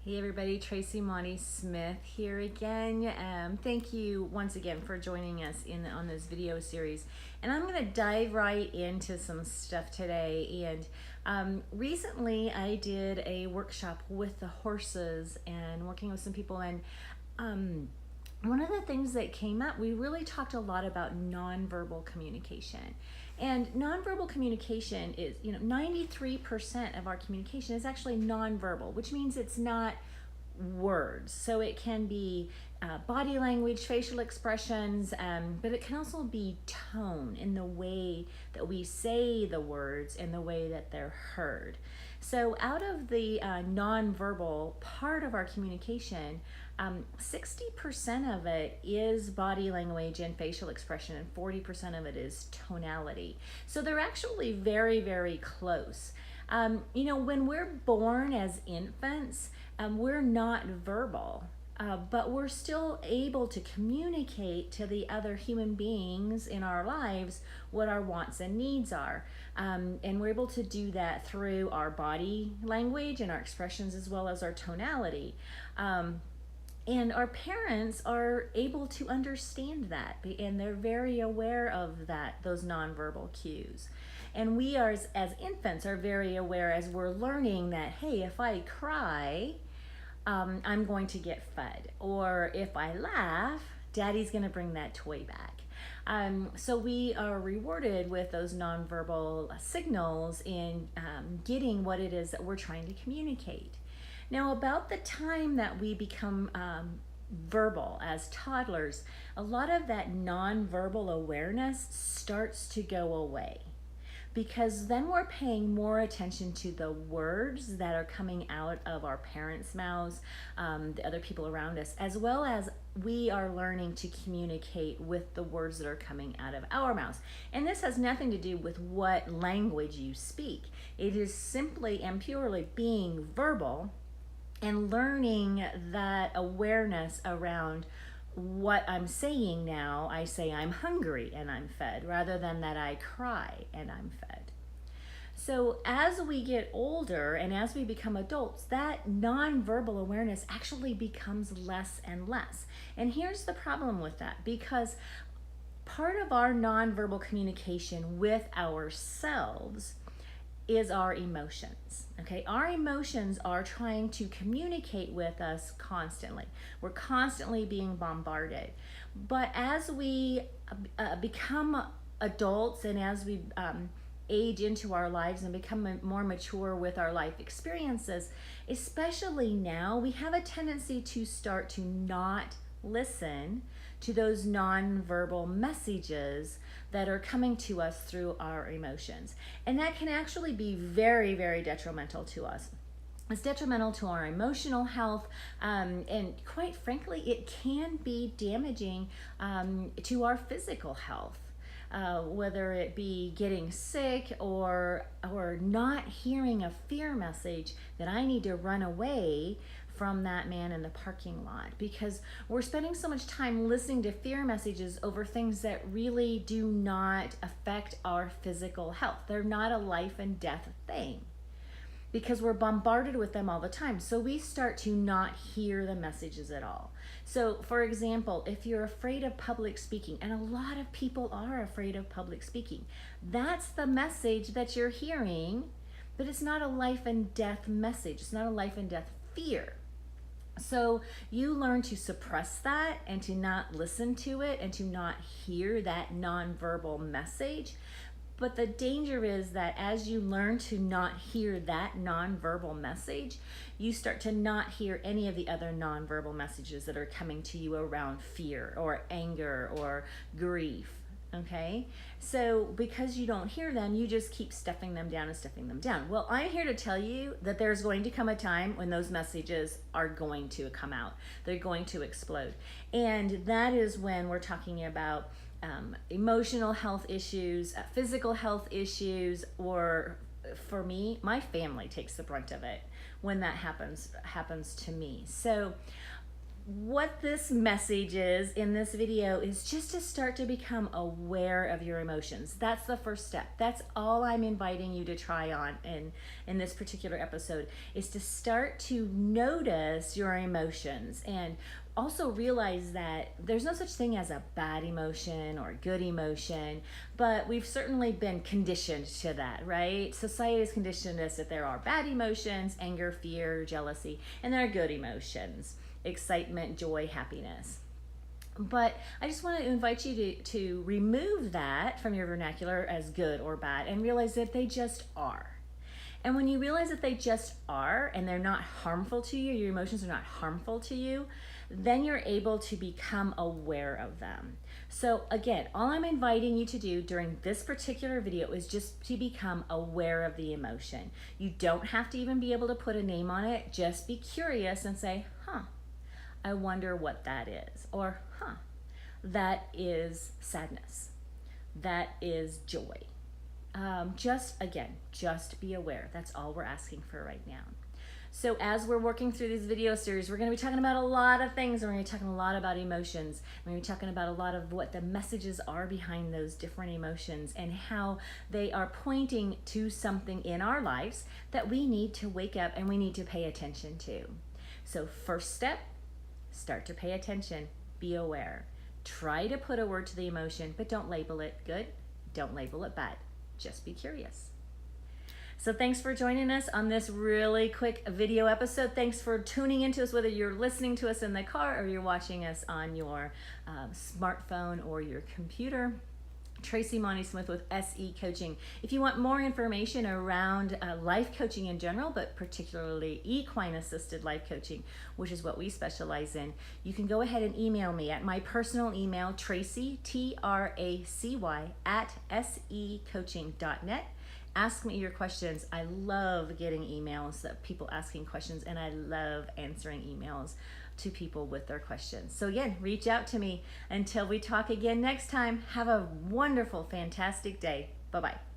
Hey everybody, Tracy Monty Smith here again. Thank you once again for joining us on this video series. And I'm going to dive right into some stuff today. And recently I did a workshop with the horses and working with some people. And one of the things that came up, we really talked a lot about nonverbal communication. And nonverbal communication is, 93% of our communication is actually nonverbal, which means it's not words. So it can be body language, facial expressions, but it can also be tone in the way that we say the words and the way that they're heard. So out of the nonverbal part of our communication, 60% of it is body language and facial expression, and 40% of it is tonality. So they're actually very, very close. When we're born as infants, we're not verbal. But we're still able to communicate to the other human beings in our lives what our wants and needs are. And we're able to do that through our body language and our expressions as well as our tonality. And our parents are able to understand that, and they're very aware of those nonverbal cues. And we are, as infants, are very aware as we're learning that, hey, if I cry, I'm going to get fed. Or if I laugh, daddy's going to bring that toy back. So we are rewarded with those nonverbal signals in getting what it is that we're trying to communicate. Now, about the time that we become verbal as toddlers, a lot of that nonverbal awareness starts to go away, because then we're paying more attention to the words that are coming out of our parents' mouths, the other people around us, as well as we are learning to communicate with the words that are coming out of our mouths. And this has nothing to do with what language you speak. It is simply and purely being verbal and learning that awareness around what I'm saying now. I say I'm hungry and I'm fed, rather than that I cry and I'm fed. So as we get older and as we become adults, that nonverbal awareness actually becomes less and less. And here's the problem with that, because part of our nonverbal communication with ourselves is our emotions. Okay, our emotions are trying to communicate with us constantly. We're constantly being bombarded. But as we become adults and as we age into our lives and become more mature with our life experiences, especially now, we have a tendency to start to not listen to those nonverbal messages that are coming to us through our emotions. And that can actually be very, very detrimental to us. It's detrimental to our emotional health, and quite frankly, it can be damaging to our physical health. Whether it be getting sick or not hearing a fear message that I need to run away from that man in the parking lot, because we're spending so much time listening to fear messages over things that really do not affect our physical health. They're not a life and death thing, because we're bombarded with them all the time. So we start to not hear the messages at all. So for example, if you're afraid of public speaking, and a lot of people are afraid of public speaking, that's the message that you're hearing, but it's not a life and death message. It's not a life and death fear. So you learn to suppress that and to not listen to it and to not hear that nonverbal message. But the danger is that as you learn to not hear that nonverbal message, you start to not hear any of the other nonverbal messages that are coming to you around fear or anger or grief. Okay, so because you don't hear them, you just keep stuffing them down and stuffing them down. Well, I'm here to tell you that there's going to come a time when those messages are going to come out. They're going to explode. And that is when we're talking about emotional health issues, physical health issues, or for me, my family takes the brunt of it when that happens to me. So what this message is in this video is just to start to become aware of your emotions. That's the first step. That's all I'm inviting you to try on in this particular episode, is to start to notice your emotions and also realize that there's no such thing as a bad emotion or a good emotion, but we've certainly been conditioned to that, right? Society has conditioned us that there are bad emotions, anger, fear, jealousy, and there are good emotions, excitement, joy, happiness. But I just want to invite you to remove that from your vernacular as good or bad and realize that they just are. And when you realize that they just are and they're not harmful to you, your emotions are not harmful to you, then you're able to become aware of them. So again, all I'm inviting you to do during this particular video is just to become aware of the emotion. You don't have to even be able to put a name on it. Just be curious and say, I wonder what that is. Or, that is sadness. That is joy. Just be aware. That's all we're asking for right now. So as we're working through this video series, we're going to be talking about a lot of things. We're going to be talking a lot about emotions. We're going to be talking about a lot of what the messages are behind those different emotions and how they are pointing to something in our lives that we need to wake up and we need to pay attention to. So first step, start to pay attention. Be aware. Try to put a word to the emotion, but don't label it good. Don't label it bad. Just be curious. So thanks for joining us on this really quick video episode. Thanks for tuning into us, whether you're listening to us in the car or you're watching us on your smartphone or your computer. Tracy Monty Smith with SE Coaching. If you want more information around life coaching in general, but particularly equine assisted life coaching, which is what we specialize in, you can go ahead and email me at my personal email, Tracy, TRACY, @secoaching.net. Ask me your questions. I love getting emails that people asking questions, and I love answering emails to people with their questions. So again, reach out to me. Until we talk again next time, have a wonderful, fantastic day. Bye-bye.